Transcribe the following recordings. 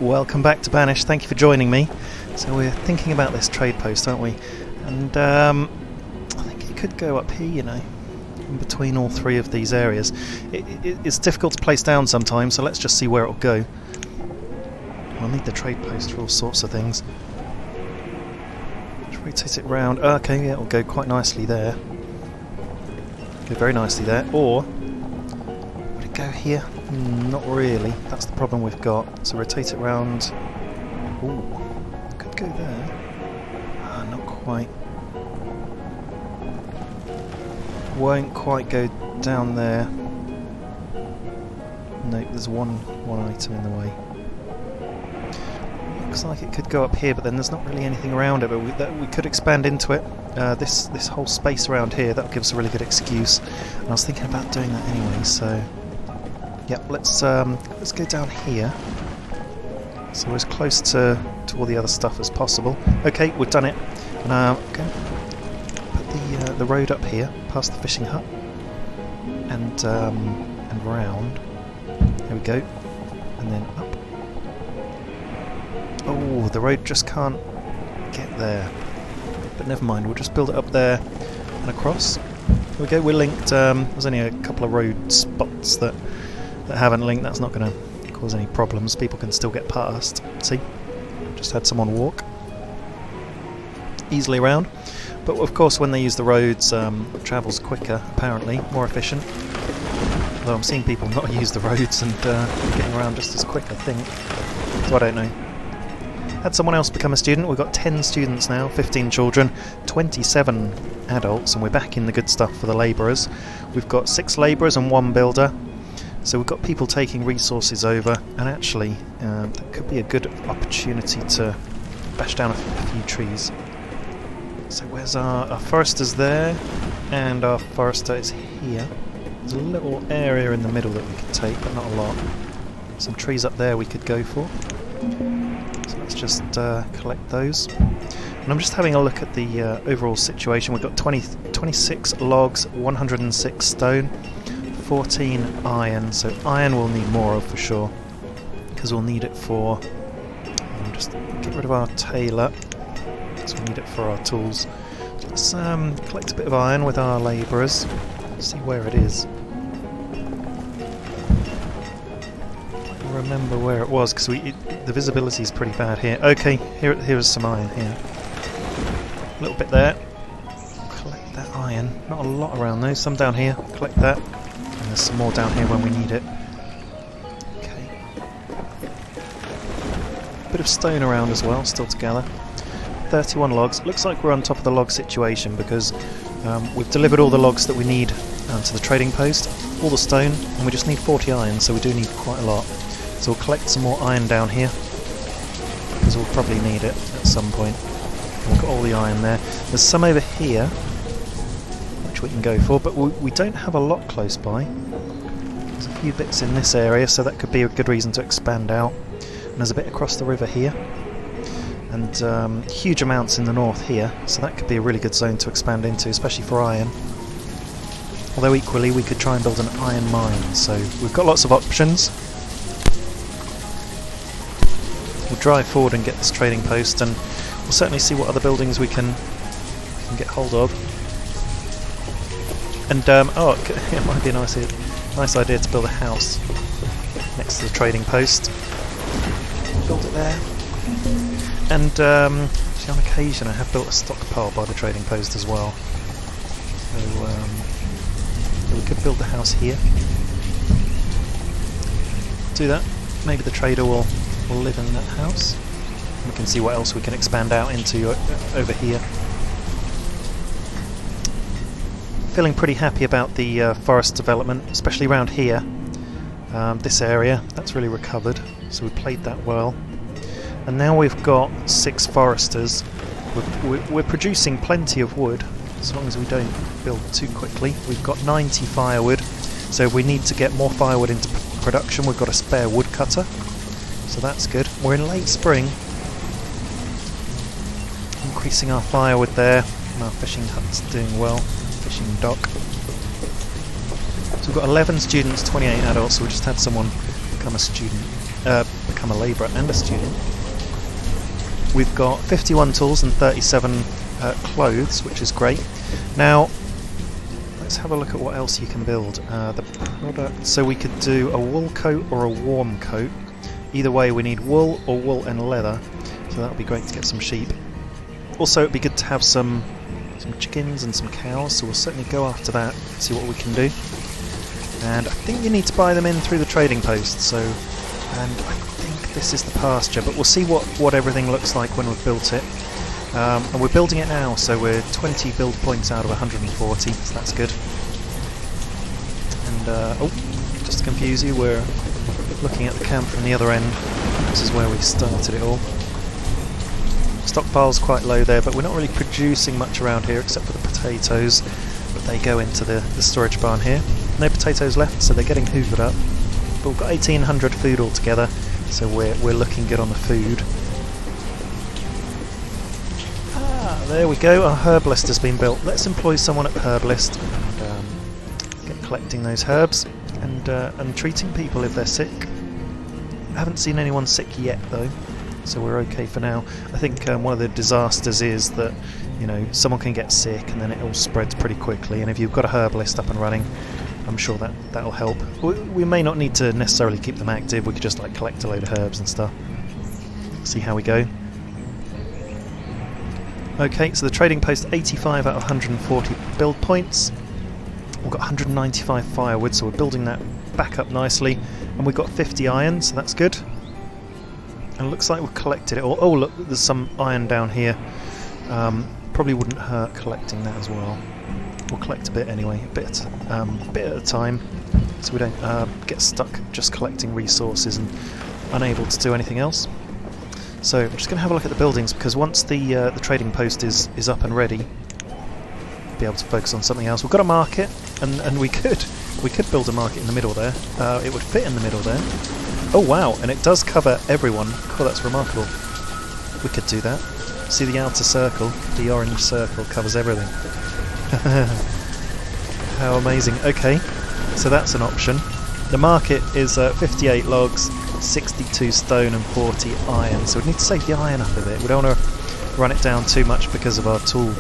Welcome back to Banished. Thank you for joining me. So we're thinking about this trade post, aren't we? And I think it could go up here, you know, in between all three of these areas. It's difficult to place down sometimes, so let's just see where it'll go. I'll need the trade post for all sorts of things. Let's rotate it round. Okay, yeah, it'll go quite nicely there. Go very nicely there. Or would it go here? Not really. That's the problem we've got. So rotate it round. Ooh, could go there. Not quite. Won't quite go down there. No, there's one item in the way. Looks like it could go up here, but then there's not really anything around it. But we could expand into it. This whole space around here, that'll give us a really good excuse. And I was thinking about doing that anyway. So, yeah, let's go down here. So we're as close to all the other stuff as possible. Okay, we've done it. And okay, put the road up here, past the fishing hut, and round. There we go, and then up. Oh, the road just can't get there. But never mind, we'll just build it up there and across. There we go, we're linked. There's only a couple of road spots that haven't linked. That's not going to cause any problems. People can still get past. See? Just had someone walk easily around. But of course, when they use the roads, it travels quicker, apparently, more efficient. Although I'm seeing people not use the roads and getting around just as quick, I think. So I don't know. Had someone else become a student. We've got 10 students now, 15 children, 27 adults, and we're back in the good stuff for the labourers. We've got 6 labourers and 1 builder. So we've got people taking resources over, and actually that could be a good opportunity to bash down a few trees. So where's our forester's there, and our forester is here. There's a little area in the middle that we could take, but not a lot. Some trees up there we could go for. So let's just collect those. And I'm just having a look at the overall situation. We've got 26 logs, 106 stone, 14 iron. So iron we'll need more of for sure, because we'll need it for... just get rid of our tailor, because we'll need it for our tools. Let's collect a bit of iron with our labourers. See where it is. Remember where it was, because the visibility is pretty bad here. Okay, here's some iron here. A little bit there. Collect that iron. Not a lot around though. Some down here. Collect that. And there's some more down here when we need it. Okay. Bit of stone around as well, still to gather. 31 logs. Looks like we're on top of the log situation because we've delivered all the logs that we need to the trading post, all the stone, and we just need 40 iron, so we do need quite a lot. So we'll collect some more iron down here, because we'll probably need it at some point. And we've got all the iron there. There's some over here, which we can go for, but we don't have a lot close by. There's a few bits in this area, so that could be a good reason to expand out. And there's a bit across the river here, and huge amounts in the north here, so that could be a really good zone to expand into, especially for iron. Although equally we could try and build an iron mine, so we've got lots of options. We'll drive forward and get this trading post, and we'll certainly see what other buildings we can get hold of. And it might be a nice idea to build a house next to the trading post. Build it there. And actually on occasion I have built a stockpile by the trading post as well. So we could build the house here. Do that. Maybe the trader will live in that house. We can see what else we can expand out into over here. Feeling pretty happy about the forest development, especially around here. This area, that's really recovered, so we played that well. And now we've got 6 foresters. We're producing plenty of wood, as long as we don't build too quickly. We've got 90 firewood, so if we need to get more firewood into production, we've got a spare woodcutter. So that's good. We're in late spring. Increasing our firewood there, and our fishing hut's doing well. Fishing dock. So we've got 11 students, 28 adults, so we just had someone become become a labourer and a student. We've got 51 tools and 37 clothes, which is great. Now, let's have a look at what else you can build. The product. So we could do a wool coat or a warm coat. Either way, we need wool or wool and leather. So that would be great to get some sheep. Also, it'd be good to have some chickens and some cows. So we'll certainly go after that. See what we can do. And I think you need to buy them in through the trading post. So, and I think this is the pasture. But we'll see what everything looks like when we've built it. And we're building it now, so we're 20 build points out of 140, so that's good. And, oh, just to confuse you, we're looking at the camp from the other end. This is where we started it all. Stockpile's quite low there, but we're not really producing much around here except for the potatoes, but they go into the storage barn here. No potatoes left, so they're getting hoovered up. But we've got 1800 food altogether, so we're looking good on the food. There we go, our herbalist has been built. Let's employ someone at the herbalist and get collecting those herbs and treating people if they're sick. I haven't seen anyone sick yet though, so we're okay for now. I think one of the disasters is that, you know, someone can get sick and then it all spreads pretty quickly, and if you've got a herbalist up and running, I'm sure that'll help. We may not need to necessarily keep them active, we could just like collect a load of herbs and stuff. See how we go. Okay, so the trading post, 85 out of 140 build points. We've got 195 firewood, so we're building that back up nicely. And we've got 50 iron, so that's good. And it looks like we've collected it all. Oh look, there's some iron down here. Probably wouldn't hurt collecting that as well. We'll collect a bit anyway, a bit at a time, so we don't get stuck just collecting resources and unable to do anything else. So I'm just going to have a look at the buildings, because once the trading post is up and ready, be able to focus on something else. We've got a market, and we could build a market in the middle there. It would fit in the middle there. Oh wow, and it does cover everyone. Oh, that's remarkable. We could do that. See the outer circle, the orange circle covers everything. How amazing. Okay, so that's an option. The market is 58 logs, 62 stone and 40 iron, so we need to save the iron up a bit. We don't want to run it down too much because of our tool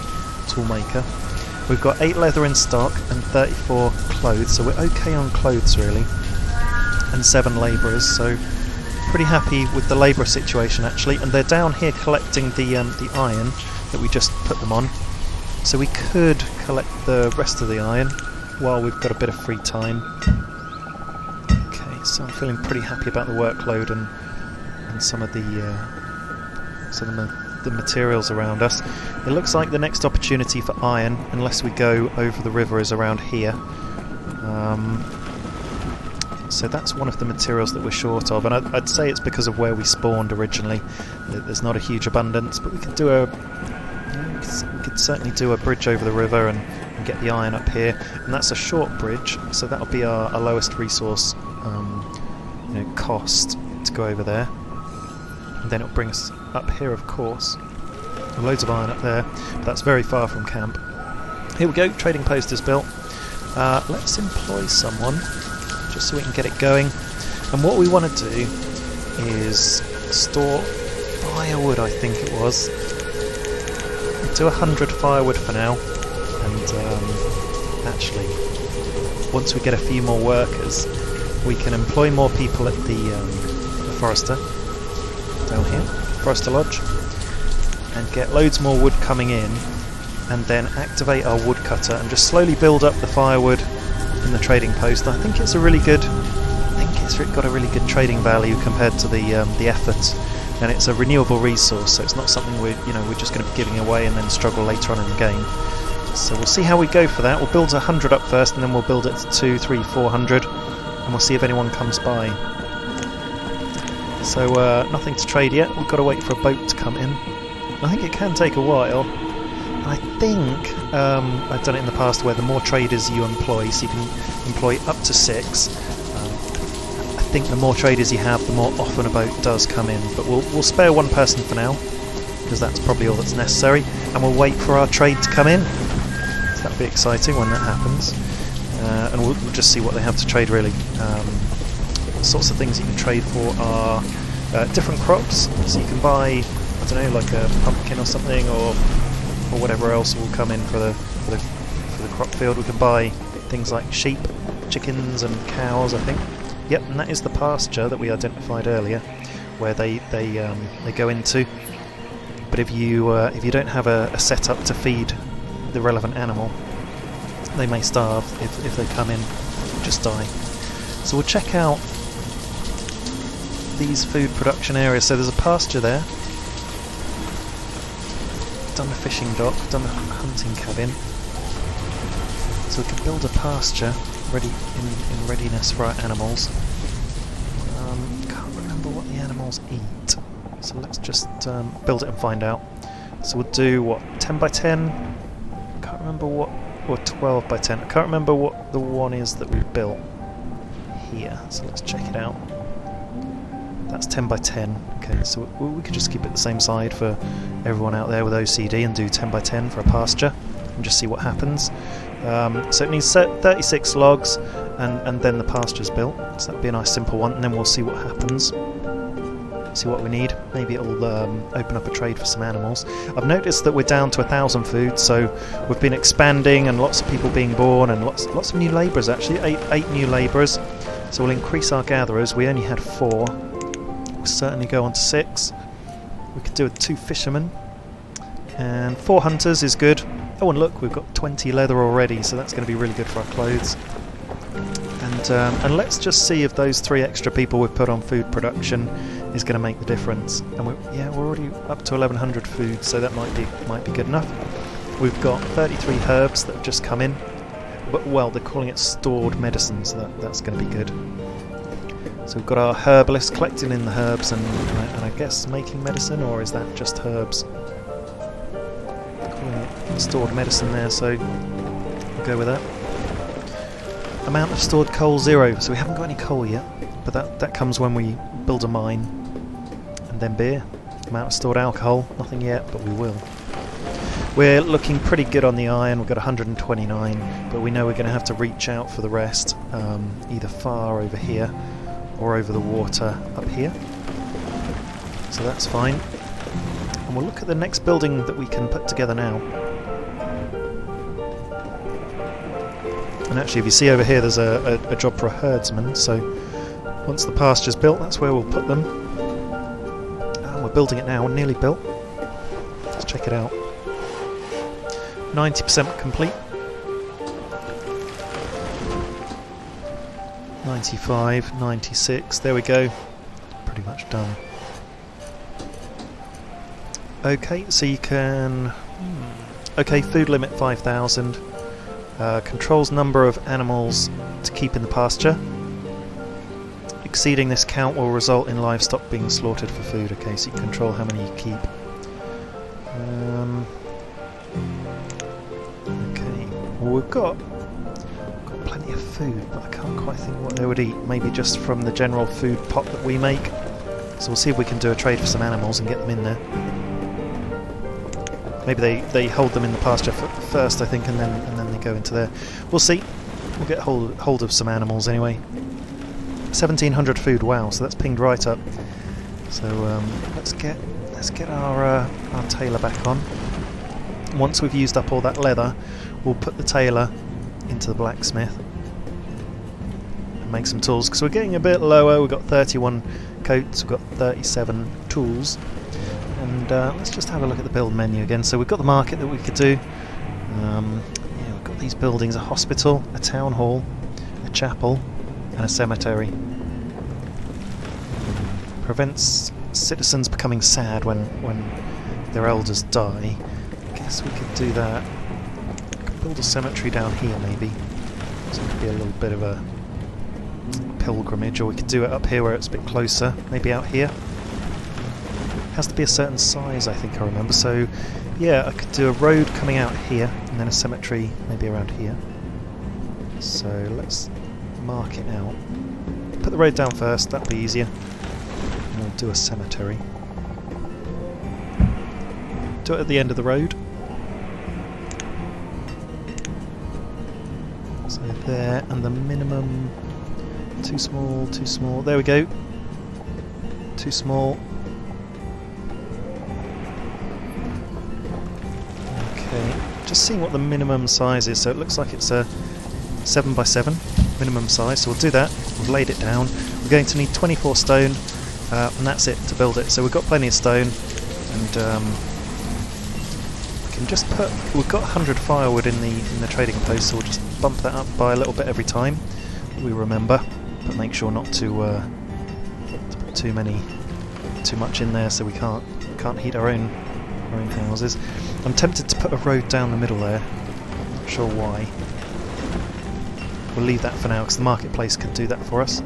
maker. We've got 8 leather in stock and 34 clothes, so we're okay on clothes really, and 7 labourers, so pretty happy with the labourer situation actually. And they're down here collecting the iron that we just put them on, so we could collect the rest of the iron while we've got a bit of free time. So I'm feeling pretty happy about the workload and some of the materials around us. It looks like the next opportunity for iron, unless we go over the river, is around here. So that's one of the materials that we're short of, and I'd say it's because of where we spawned originally. There's not a huge abundance, but we could do we could certainly do a bridge over the river and get the iron up here, and that's a short bridge, so that'll be our lowest resource cost to go over there, and then it'll bring us up here, of course. Loads of iron up there, but that's very far from camp. Here we go, trading post is built. Let's employ someone just so we can get it going, and what we want to do is store firewood, I think it was. Do 100 firewood for now, and actually once we get a few more workers we can employ more people at the forester down here, Forester Lodge, and get loads more wood coming in, and then activate our woodcutter and just slowly build up the firewood in the trading post. I think it's got a really good trading value compared to the effort, and it's a renewable resource, so it's not something we're just going to be giving away and then struggle later on in the game. So we'll see how we go for that. We'll build 100 up first, and then we'll build it to 200, 300, 400, and we'll see if anyone comes by. So nothing to trade yet. We've got to wait for a boat to come in. I think it can take a while. I think I've done it in the past where the more traders you employ, so you can employ up to 6. I think the more traders you have, the more often a boat does come in. But we'll spare one person for now, because that's probably all that's necessary, and we'll wait for our trade to come in. So that'll be exciting when that happens. And we'll just see what they have to trade really. The sorts of things you can trade for are different crops, so you can buy, I don't know, like a pumpkin or something, or whatever else will come in for the crop field. We can buy things like sheep, chickens and cows, I think. Yep, and that is the pasture that we identified earlier, where they go into. But if you don't have a setup to feed the relevant animal, they may starve if they come in, just die. So we'll check out these food production areas. So there's a pasture there. Done the fishing dock, done the hunting cabin. So we can build a pasture ready in readiness for our animals. Can't remember what the animals eat, so let's just build it and find out. So we'll do what, 10 by 10? Can't remember what, or 12 by 10. I can't remember what the one is that we've built here. So let's check it out. That's 10 by 10. Okay, so we could just keep it the same side for everyone out there with OCD and do 10 by 10 for a pasture and just see what happens. So it needs 36 logs and then the pasture's built. So that'd be a nice simple one, and then we'll see what happens. See what we need. Maybe it'll open up a trade for some animals. I've noticed that we're down to 1,000 food, so we've been expanding and lots of people being born and lots of new labourers actually. Eight new labourers. So we'll increase our gatherers. We only had 4. We'll certainly go on to 6. We could do with 2 fishermen. And 4 hunters is good. Oh, and look, we've got 20 leather already, so that's going to be really good for our clothes. And let's just see if those 3 extra people we've put on food production is going to make the difference. And we're already up to 1,100 food, so that might be good enough. We've got 33 herbs that have just come in, but well, they're calling it stored medicine, so that's going to be good. So we've got our herbalist collecting in the herbs and I guess making medicine, or is that just herbs? Calling it stored medicine there, so we'll go with that. Amount of stored coal 0, so we haven't got any coal yet, but that comes when we build a mine. And then beer. Amount of stored alcohol, nothing yet, but we will. We're looking pretty good on the iron. We've got 129, but we know we're going to have to reach out for the rest, either far over here or over the water up here. So that's fine. And we'll look at the next building that we can put together now. And actually, if you see over here, there's a job for a herdsman, so once the pasture's built, that's where we'll put them. And we're building it now, we're nearly built. Let's check it out. 90% complete. 95, 96, there we go. Pretty much done. Okay, so you can... Okay, food limit 5,000. Controls number of animals to keep in the pasture. Exceeding this count will result in livestock being slaughtered for food. Okay, so you can control how many you keep. Okay, well we've got plenty of food, but I can't quite think what they would eat. Maybe just from the general food pot that we make. So we'll see if we can do a trade for some animals and get them in there. Maybe they hold them in the pasture first, I think, and then they go into there. We'll see. We'll get hold of some animals anyway. 1,700 food. Wow! So that's pinged right up. So let's get our tailor back on. Once we've used up all that leather, we'll put the tailor into the blacksmith and make some tools. Because we're getting a bit lower. We've got 31 coats. We've got 37 tools. And let's just have a look at the build menu again. So we've got the market that we could do. Yeah, we've got these buildings: a hospital, a town hall, a chapel, and a cemetery. Prevents citizens becoming sad when their elders die. I guess we could do that. We could build a cemetery down here, maybe. So it could be a little bit of a pilgrimage, or we could do it up here where it's a bit closer. Maybe out here. Has to be a certain size, I think I remember. So yeah, I could do a road coming out here and then a cemetery maybe around here. So let's mark it out. Put the road down first, that'll be easier. And we'll do a cemetery. Do it at the end of the road. So there, and the minimum, too small, there we go. too small. Okay, just seeing what the minimum size is. So it looks like it's a 7 by 7 minimum size. So we'll do that. We've laid it down. We're going to need 24 stone, and that's it to build it. So we've got plenty of stone, and we can just put. We've got 100 firewood in the trading post, so we'll just bump that up by a little bit every time. We remember, but make sure not to put too much in there, so we can't heat our own houses. I'm tempted to put a road down the middle there. Not sure why. We'll leave that for now because the marketplace could do that for us.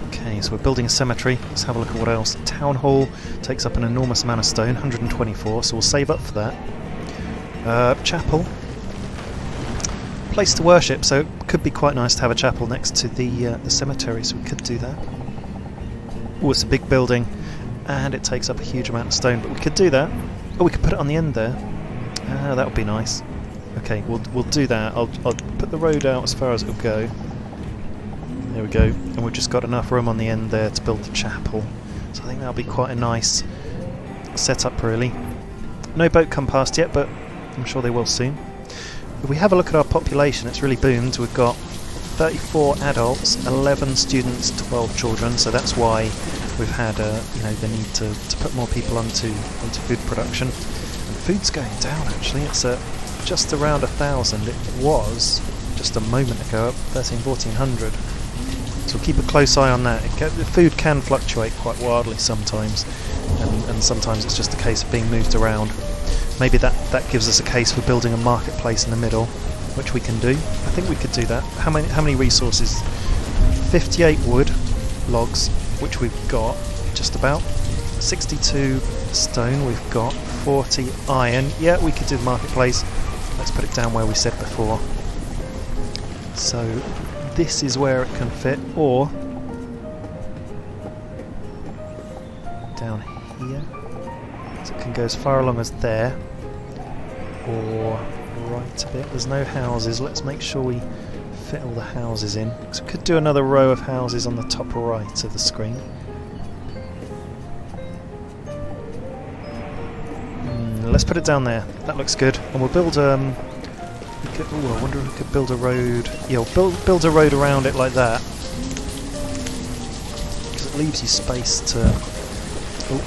Okay, so we're building a cemetery. Let's have a look at what else. Town hall takes up an enormous amount of stone, 124. So we'll save up for that. Chapel. Place to worship, so it could be quite nice to have a chapel next to the cemetery, so we could do that. Oh, it's a big building, and it takes up a huge amount of stone, but we could do that. Oh, we could put it on the end there. That would be nice. Okay, we'll do that. I'll put the road out as far as it'll go. There we go, and we've just got enough room on the end there to build the chapel. So I think that'll be quite a nice setup, really. No boat come past yet, but I'm sure they will soon. If we have a look at our population, it's really boomed. We've got 34 adults, 11 students, 12 children, so that's why we've had the need to put more people onto food production. And food's going down, actually. It's just around 1,000. It was just a moment ago, up 1,400. So we'll keep a close eye on that. The food can fluctuate quite wildly sometimes, and sometimes it's just a case of being moved around. Maybe that gives us a case for building a marketplace in the middle, which we can do. I think we could do that. How many resources? 58 wood logs, which we've got just about. 62 stone we've got. 40 iron. Yeah, we could do the marketplace. Let's put it down where we said before. So this is where it can fit, or down here. So it can go as far along as there, or right a bit. There's no houses. Let's make sure we fit all the houses in. So we could do another row of houses on the top right of the screen. Let's put it down there. That looks good. And we'll build I wonder if we could build a road. Yeah, we'll build a road around it like that, because it leaves you space to. Oh,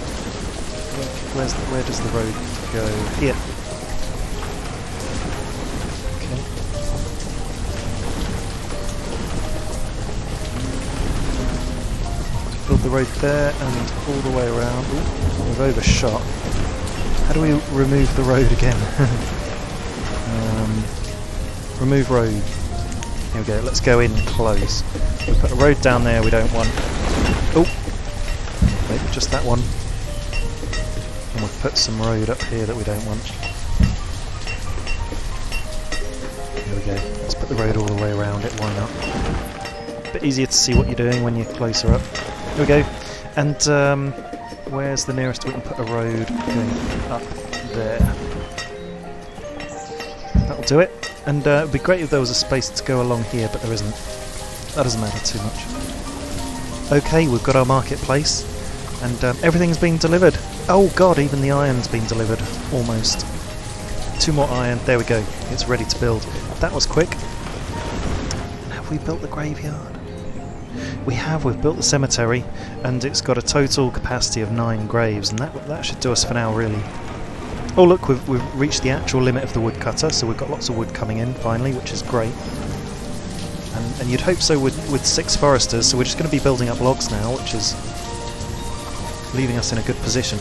where does the road go? Here. Okay. Build the road there and all the way around. Ooh, we've overshot. How do we remove the road again? Remove road. Here we go. Let's go in close. We put a road down there we don't want. Oh, wait, just that one. And we'll put some road up here that we don't want. There we go. Let's put the road all the way around it. Why not? A bit easier to see what you're doing when you're closer up. There we go. And where's the nearest we can put a road going up there? That'll do it. And it would be great if there was a space to go along here, but there isn't. That doesn't matter too much. Okay, we've got our marketplace, and everything's been delivered. Oh god, even the iron's been delivered. Almost. 2 more iron. There we go. It's ready to build. That was quick. And have we built the graveyard? We have. We've built the cemetery, and it's got a total capacity of 9 graves, and that should do us for now, really. Oh look, we've reached the actual limit of the woodcutter, so we've got lots of wood coming in finally, which is great. And you'd hope so with 6 foresters, so we're just going to be building up logs now, which is leaving us in a good position.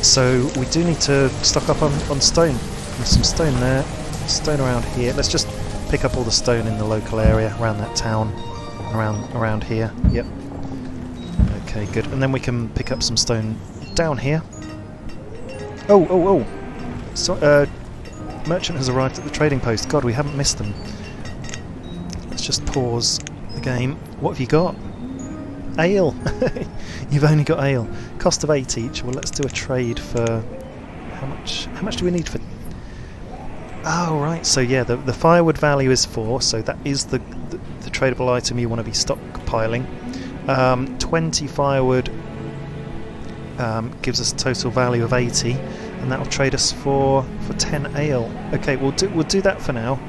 So we do need to stock up on stone. There's some stone there, stone around here. Let's just pick up all the stone in the local area, around that town, around here. Yep. Okay, good. And then we can pick up some stone down here. Oh! So, merchant has arrived at the trading post. God, we haven't missed them. Let's just pause the game. What have you got? Ale! You've only got ale. Cost of 8 each. Well, let's do a trade for... How much do we need for... Oh, right. So, yeah, the firewood value is 4, so that is the tradable item you want to be stockpiling. 20 firewood gives us a total value of 80, and that'll trade us for 10 ale. Okay, we'll do that for now.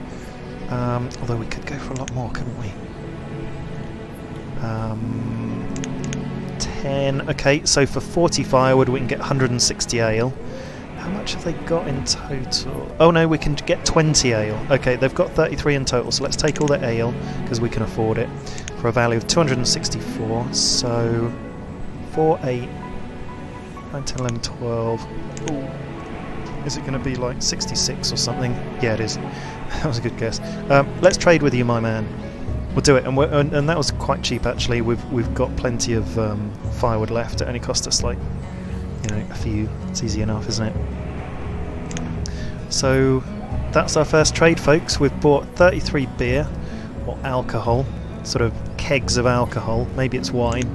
Although we could go for a lot more, couldn't we? 10. Okay, so for 40 firewood we can get 160 ale. How much have they got in total? Oh no, we can get 20 ale. Okay, they've got 33 in total, so let's take all the ale, because we can afford it, for a value of 264. So 4, 8, 9, 10, 11, 12. Ooh. Is it going to be like 66 or something? Yeah, it is. That was a good guess. Let's trade with you, my man. We'll do it, and that was quite cheap actually. We've got plenty of firewood left. It only cost us like, you know, a few. It's easy enough, isn't it? So that's our first trade, folks. We've bought 33 beer or alcohol, sort of kegs of alcohol. Maybe it's wine,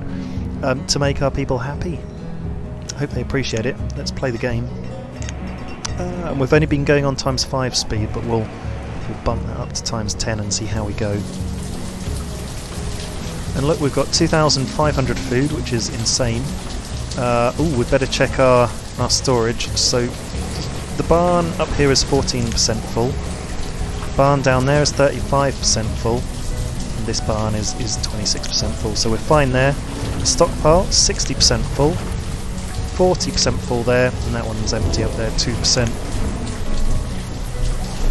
to make our people happy. I hope they appreciate it. Let's play the game. And we've only been going on ×5 speed, but we'll bump that up to ×10 and see how we go. And look, we've got 2,500 food, which is insane. Oh, we'd better check our storage. So the barn up here is 14% full. Barn down there is 35% full. And this barn is 26% full. So we're fine there. Stockpile 60% full. 40% full there, and that one's empty up there, 2%.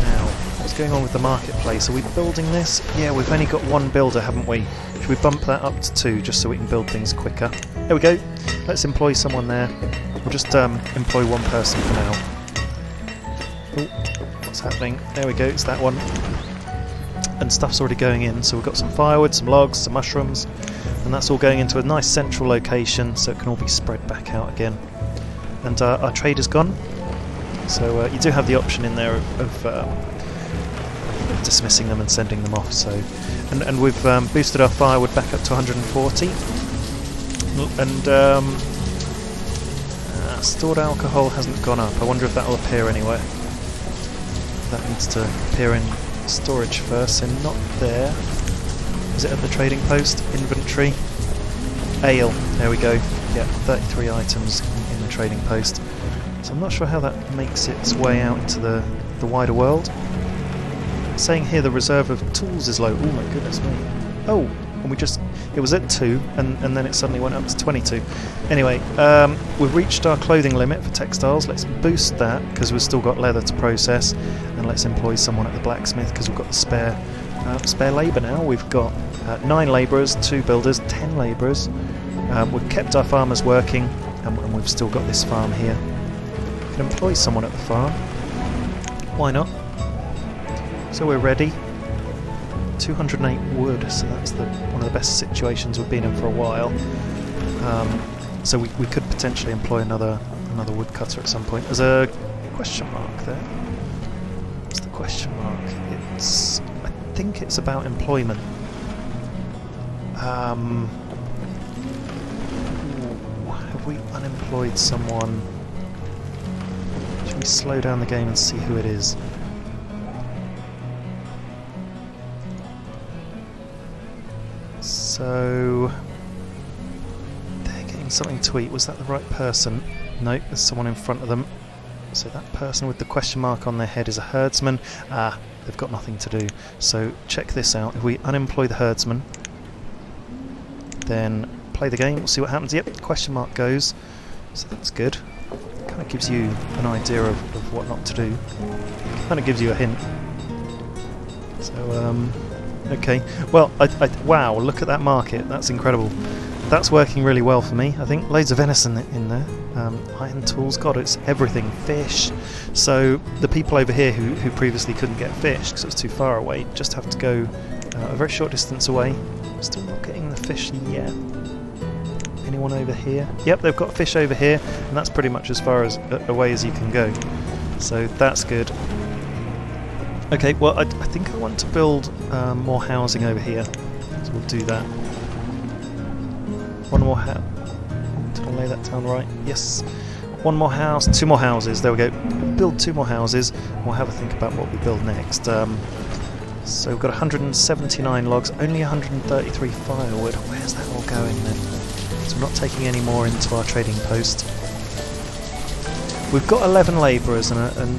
Now, what's going on with the marketplace? Are we building this? Yeah, we've only got one builder, haven't we? Should we bump that up to 2 just so we can build things quicker? There we go. Let's employ someone there. We'll just employ one person for now. Oh, what's happening? There we go, it's that one. And stuff's already going in, so we've got some firewood, some logs, some mushrooms, and that's all going into a nice central location so it can all be spread back out again. And our trader's gone, so you do have the option in there of dismissing them and sending them off. So, and we've boosted our firewood back up to 140, and stored alcohol hasn't gone up. I wonder if that will appear anywhere. That needs to appear in storage first, so not there. Is it at the trading post? Inventory. Ale. There we go. Yeah, 33 items in the trading post. So I'm not sure how that makes its way out into the wider world. It's saying here the reserve of tools is low. Oh my goodness me. Oh, and it was at 2, and then it suddenly went up to 22. Anyway, we've reached our clothing limit for textiles. Let's boost that, because we've still got leather to process, and let's employ someone at the blacksmith, because we've got the spare labour now. We've got 9 labourers, 2 builders, 10 labourers. We've kept our farmers working, and we've still got this farm here. We can employ someone at the farm. Why not? So we're ready. 208 wood, so that's one of the best situations we've been in for a while. So we could potentially employ another woodcutter at some point. There's a question mark there. What's the question mark? I think it's about employment. Have we unemployed someone? Should we slow down the game and see who it is? So they're getting something to eat. Was that the right person? No, there's someone in front of them. So that person with the question mark on their head is a herdsman. Ah, they've got nothing to do. So check this out. If we unemploy the herdsman, then play the game, we'll see what happens. Yep, question mark goes. So that's good. Kind of gives you an idea of what not to do. Kind of gives you a hint. So, okay. Well, wow, look at that market. That's incredible. That's working really well for me, I think. Loads of venison in there. Iron tools, God, it's everything. Fish. So the people over here who previously couldn't get fish because it was too far away just have to go a very short distance away. Still not getting the fish yet. Anyone over here? Yep, they've got fish over here, and that's pretty much as far as away as you can go. So that's good. Okay, well, I think I want to build more housing over here, so we'll do that. One more house. Did I lay that down right? Yes. One more house, 2 more houses. There we go. Build 2 more houses. We'll have a think about what we build next. So we've got 179 logs, only 133 firewood. Where's that all going then? So we're not taking any more into our trading post. We've got 11 labourers, and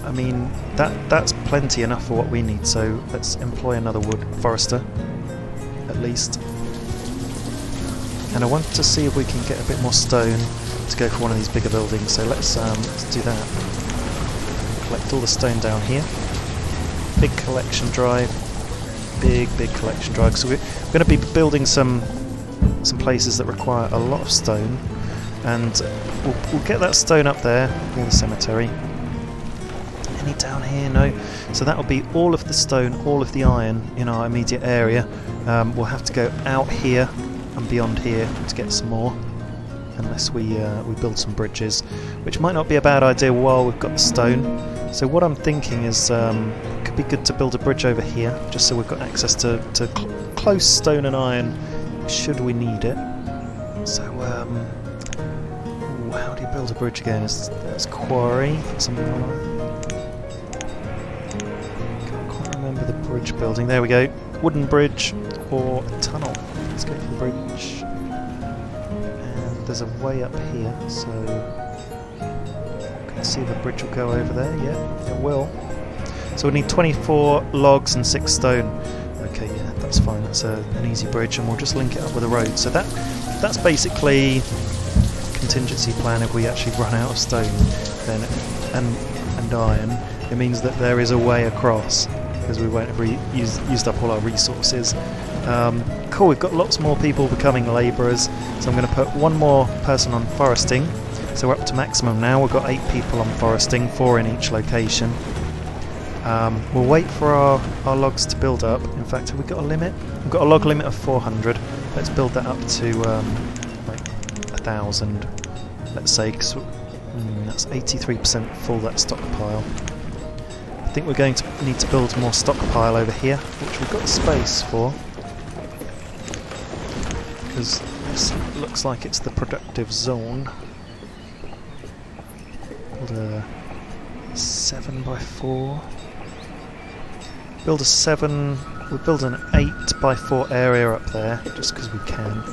I mean that's plenty enough for what we need. So let's employ another wood forester, at least. And I want to see if we can get a bit more stone to go for one of these bigger buildings. So let's do that. Collect all the stone down here. Big collection drive. Big collection drive. So we're going to be building some places that require a lot of stone, and we'll get that stone up there near the cemetery. Any down here? No. So that will be all of the stone, all of the iron in our immediate area. We'll have to go out here and beyond here to get some more, unless we build some bridges, which might not be a bad idea while we've got the stone. So what I'm thinking is it could be good to build a bridge over here, just so we've got access to close stone and iron should we need it. So how do you build a bridge again? That's quarry, something like that. Can't quite remember the bridge building. There we go. Wooden bridge or a tunnel. Let's go for the bridge. And there's a way up here, so you can see the bridge will go over there. Yeah, it will. So we need 24 logs and 6 stone. Okay, yeah, that's fine. That's an easy bridge, and we'll just link it up with a road. So that's basically a contingency plan. If we actually run out of stone, then and iron, it means that there is a way across, because we won't have used up all our resources. Cool, we've got lots more people becoming labourers, so I'm going to put one more person on foresting. So we're up to maximum now. We've got 8 people on foresting, 4 in each location. We'll wait for our logs to build up. In fact, have we got a limit? We've got a log limit of 400. Let's build that up to like 1,000, let's say, because that's 83% full, that stockpile. I think we're going to need to build more stockpile over here, which we've got space for, because this looks like it's the productive zone. Build a 7x4. Build a 7. We'll build an 8x4 area up there, just because we can.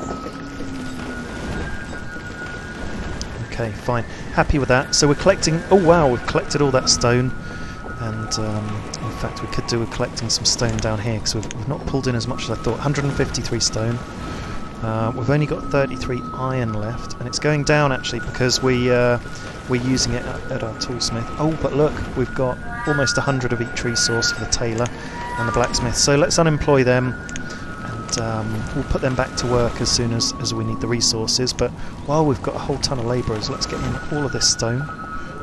Okay, fine. Happy with that. So we're collecting. Oh wow, we've collected all that stone. And in fact, we could do with collecting some stone down here, because we've not pulled in as much as I thought. 153 stone. We've only got 33 iron left, and it's going down actually because we're using it at our toolsmith. Oh, but look, we've got almost 100 of each resource for the tailor and the blacksmith. So let's unemploy them, and we'll put them back to work as soon as we need the resources. But while we've got a whole ton of labourers, let's get in all of this stone.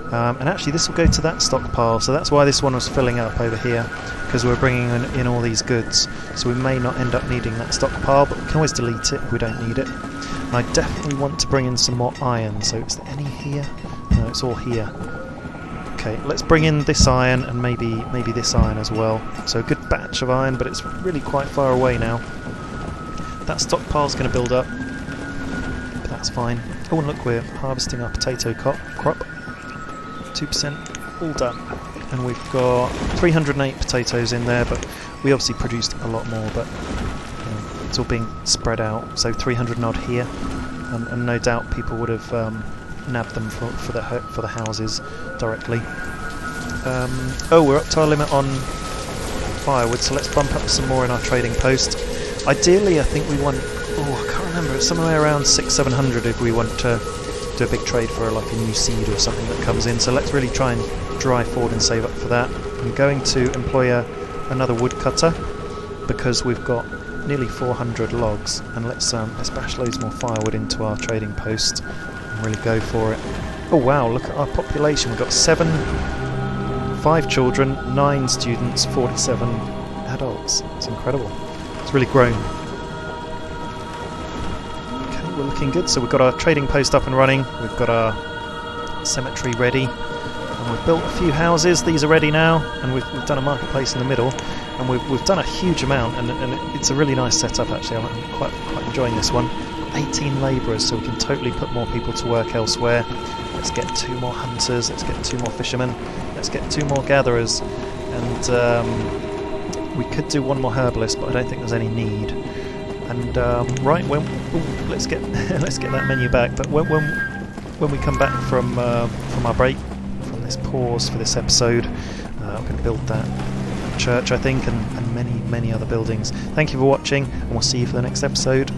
And actually this will go to that stockpile, so that's why this one was filling up over here, because we're bringing in all these goods. So we may not end up needing that stockpile, but we can always delete it if we don't need it. And I definitely want to bring in some more iron, so is there any here? No, it's all here. Okay, let's bring in this iron and maybe this iron as well. So a good batch of iron, but it's really quite far away now. That stockpile's going to build up, but that's fine. Oh, and look, we're harvesting our potato crop. 2% all done, and we've got 308 potatoes in there, but we obviously produced a lot more, but you know, it's all being spread out. So 300 and odd here, and no doubt people would have nabbed them for the houses directly. Oh, we're up to our limit on firewood, so let's bump up some more in our trading post. Ideally, I think we want, I can't remember, it's somewhere around 600-700 if we want to do a big trade for like a new seed or something that comes in. So let's really try and drive forward and save up for that. I'm going to employ another woodcutter, because we've got nearly 400 logs, and let's bash loads more firewood into our trading post and really go for it. Oh wow, look at our population. We've got 5 children, 9 students, 47 adults. It's incredible. It's really grown. We're looking good. So we've got our trading post up and running, we've got our cemetery ready, and we've built a few houses. These are ready now, and we've done a marketplace in the middle, and we've done a huge amount, and it's a really nice setup actually. I'm quite enjoying this one. 18 labourers, so we can totally put more people to work elsewhere. Let's get 2 more hunters, let's get 2 more fishermen, let's get 2 more gatherers, and we could do 1 more herbalist, but I don't think there's any need. And And right, let's get let's get that menu back. But when we come back from our break, from this pause for this episode, I'm going to build that church, I think, and many other buildings. Thank you for watching, and we'll see you for the next episode.